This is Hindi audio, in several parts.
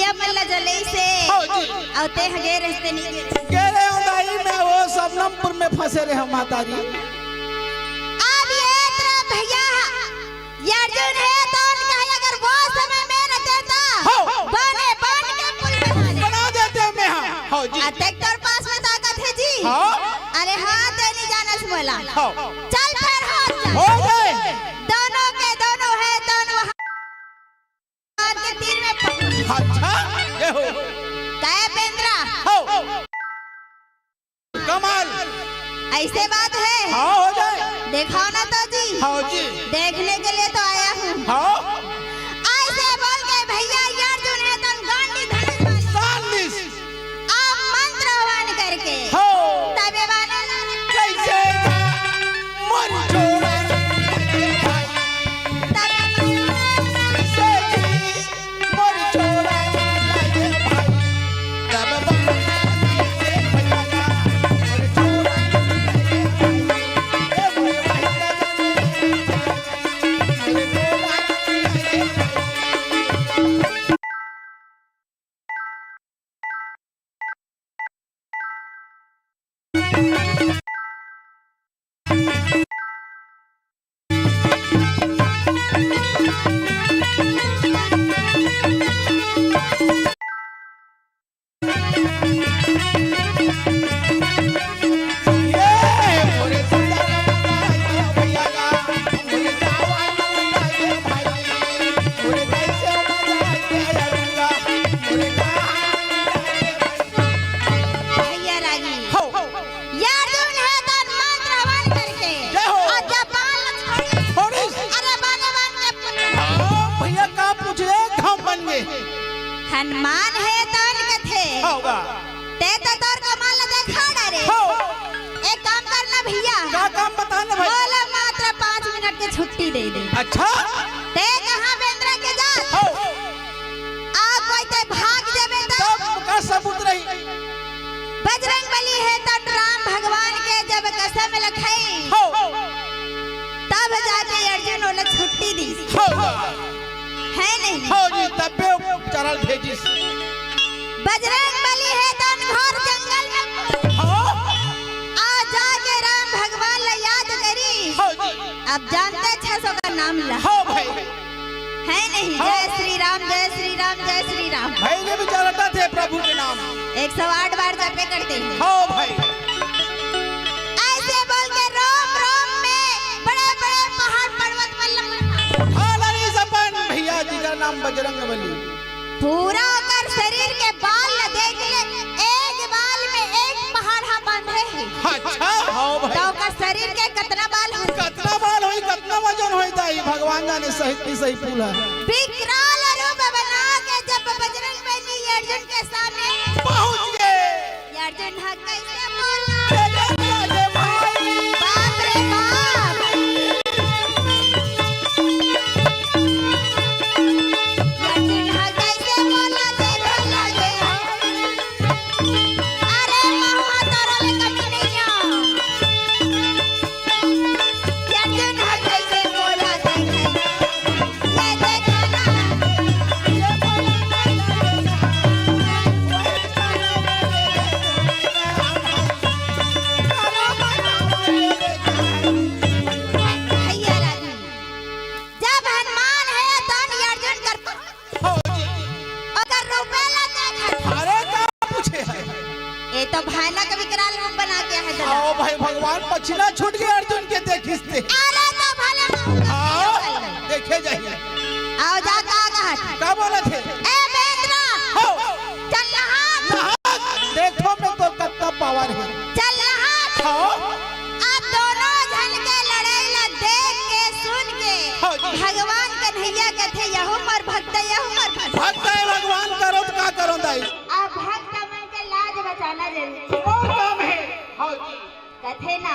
पिया मल्ला जले से औते हगे रास्ते नहीं गेरे उदाई में वो सबनमपुर में फंसे रहे हम माता जी। अब ये तेरा भैया ये अर्जुन है तो उनका अगर वो समय में न देता बने बन के पुल बना देते मैं हां जी। ट्रैक्टर पास में ताकत है जी। अरे हाँ तो नहीं जाना से बोला चल फिर हो गए दोनों के दोनों है दोनों के तीर में अच्छा ये हो काय पेंद्रा कमाल ऐसे बात है। हाँ हो जाए दिखाओ ना तो जी। हाँ जी देखने के लिए तो आया हूँ। हाँ ऐसे बोल के भैया यार जो है तो गांडी धनुष आप मंत्र हवन करके तबे वाला कैसे मर छोड़ा हनुमान है तन कथे ते तो तोर कमाल देखा डरे एक काम करना भैया क्या काम बताना भाई बोला मात्र 5 मिनट की छुट्टी दे दे। अच्छा ते कहां बेंद्रा के जात आ कोई ते भाग जावे तो का सबूत रही बजरंग बली है तो राम भगवान के जब कसम लखाई तब जाके अर्जुन ने छुट्टी दी है नहीं हो जी तबे चरल भेजी बजरंग बली है तो घोर जंगल में आ जाके राम भगवान ला याद करी अब जानते 600 का नाम ला भाई है नहीं जय श्री राम जय श्री राम जय श्री राम भाई ने भी चलता थे प्रभु के नाम 108 बार जपे करते हैं। हो भाई ऐसे बोल के रोम रोम में बड़े बड़े पहाड़ पर्वत भैया जी का नाम बजरंग बली पूरा कर शरीर के बाल देख ले एक बाल में एक पहाड़ बांधे है। अच्छा हाँ भाई तो का शरीर के कितना बाल हो कितना वजन होई दाई भगवान जाने सही फूल है विकराल रूप बना के जब बजरंग बली अर्जुन के सामने पहुंच गए अर्जुन हक कैसे बोला बाप रे बाप तो भयानक विकराल रूप बना के है दादा। आओ भाई भगवान पछिला छूट गए अर्जुन के देखिस्ते अरे तो भले देखे जाइए आओ जा कहा क्या बोले थे ए बेंद्रा चल नहा देखो मैं तो कितना पावर है चल नहा अब दोनों जन के लड़ाई देख के सुन के भगवान कन्हैया कहते यहो मर भक्त यहो मर भक्त है भगवान करो तो क्या करो दाई अब भक्त बचाना जरूरी काम है कथे ना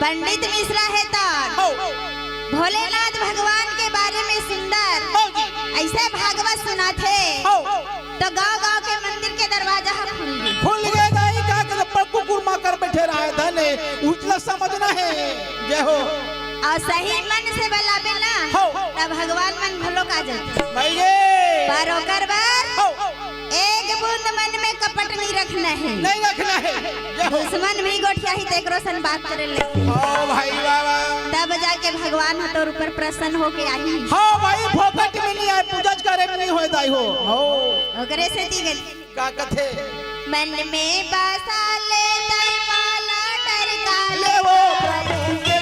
पंडित मिश्रा है तो भोलेनाथ भगवान के बारे में सुंदर ऐसे भागवत सुना थे तो गांव-गांव के मंदिर के दरवाजा खुल गए दाई का कर कुकुर मां कर बैठे रहा है धने उजला समझना है जय हो और सही मन से बलाबे ना तब भगवान मन भलो का जाते भैये बारो कर बार बूंद मन में कपट नहीं रखना है, नहीं रखना है। जय हो। दुश्मन भी गोठिया ही तेकरो सन बात करे ले। हाँ भाई बाबा। तब जाके भगवान तोर ऊपर प्रसन्न होके आई। हाँ भाई फोकट में नहीं आए, पूजा करे में नहीं होए दाई हो। ओकरे से ती गली का कथे मन में बसा ले तय माला टरका ले वो प्रभु के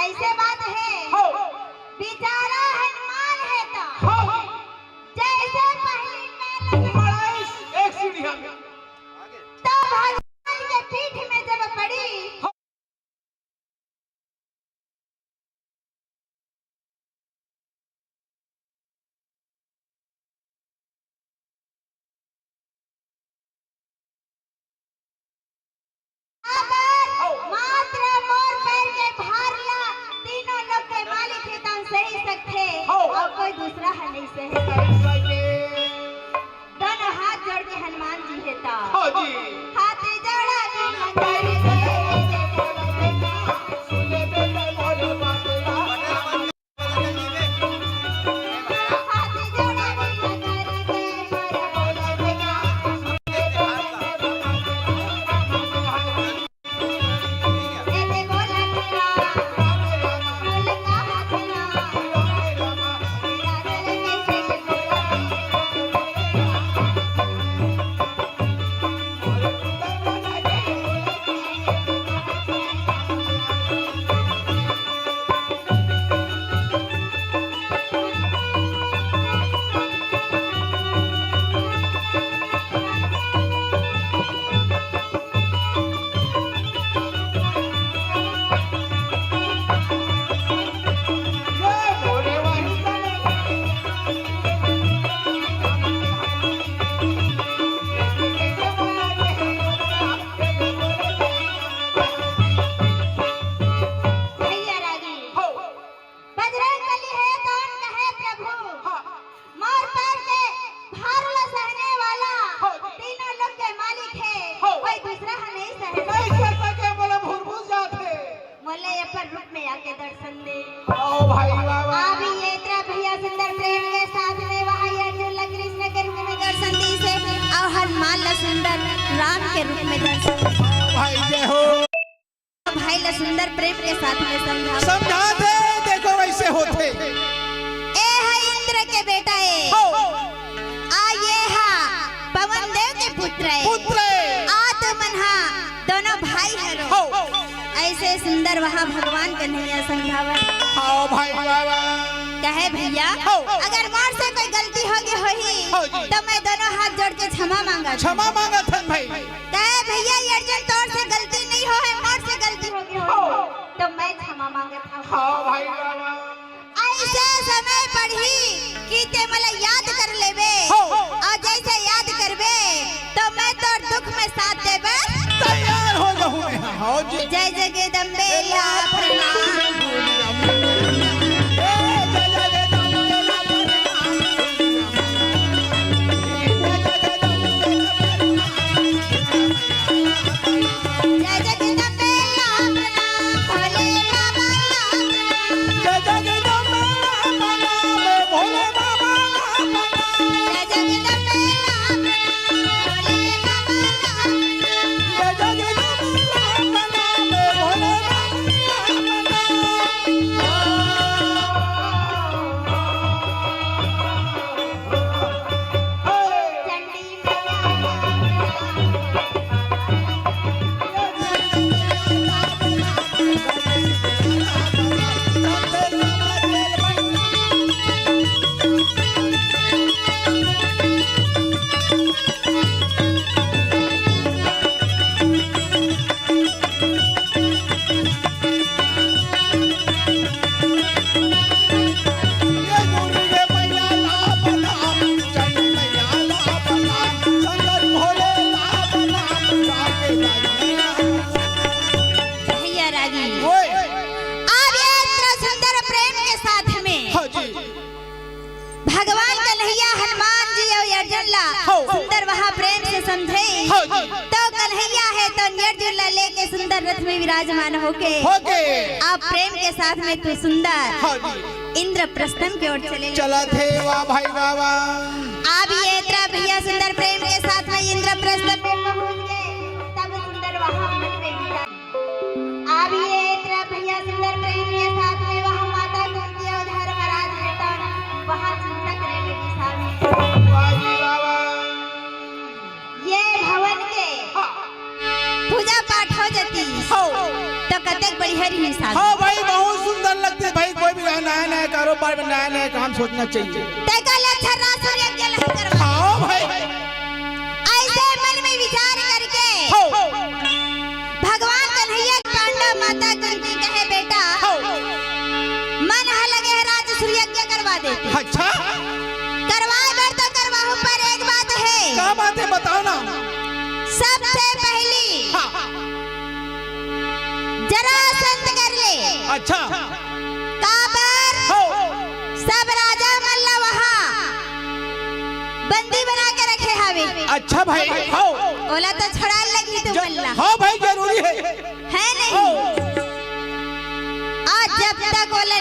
ऐसे बात है बेचारा हनुमान है तो जैसे पहली एक सीढ़ी तो भगवान के पीठ में जब पड़ी मात्र मोर पैर के भार ला तीनों लोग के मालिक है तम सही सकते और कोई दूसरा है नहीं सही दोनों हाथ जोड़ के हनुमान जी है ता हाथ जोड़ा सुंदर राम के रूप में दर्शन भाई जय हो भाई ला सुंदर प्रेम के साथ में समझा दे देखो वैसे होते ए है इंद्र के बेटा ए आ ये हा पवन देव के पुत्र आ तो मनहा दोनों भाई हरो ऐसे सुंदर वहाँ भगवान कन्हैया समझावत हाँ भाई बाबा कहे भैया अगर मोर से कोई गलती होगी होही तो मैं दोनों हाथ जोड़ के क्षमा मांगा था भाई कहे भैया ये अर्जुन तोर से गलती नहीं हो है मोर से गलती होगी तो मैं क्षमा मांगा था हाँ भाई बाबा ऐसे समय पढ़ी कि ते मला याद कर लेबे और जैसे याद करबे तो मैं तोर दुख में साथ देबे तैयार हो जाऊं मैं हाँ जी जय जगदम्बे या प्रणाम सुन ला हो। सुंदर वहाँ प्रेम से समझे हो जी। तो कन्हैया है तो निर्जुल लेके सुंदर रथ में विराजमान होके होके आप प्रेम के साथ में तू सुंदर हाँ जी इंद्रप्रस्थम की ओर चले चला थे वाह भाई वाह वाह आप ये इतना भैया सुंदर प्रेम के साथ में इंद्रप्रस्थ में पहुंच गए तब सुंदर वहाँ मन में गिरा आप ये इतना भैया सुंदर प्रेम के साथ में वहाँ माता कुंती और धर्मराज है तो वहाँ चिंता करने की सामने वाह जी वाह वाह ये भवन के पूजा पाठ हो जाती हो तो कतक बड़ी हरी हिसाब हाँ भाई बहुत सुंदर लगते भाई कोई भी नया नया कारोबार में नया नया काम सोचना चाहिए तेका लक्षण सूर्य के लहर करवा हाँ भाई ऐसे मन में विचार करके हो भगवान कन्हैया पांडव माता कुंती कहे बेटा हो मन हा लगे है राज सूर्य यज्ञ करवा देते अच्छा करवाए बर तो करवाहू पर एक बात है क्या बात है बताओ ना सबसे पहली हाँ जरा संत कर ले अच्छा काबर हो सब राजा मल्ला वहाँ बंदी बना के रखे हवे अच्छा भाई हो ओला तो छुड़ा लगी तू मल्ला हाँ भाई जरूरी है है नहीं आज जब तक ओला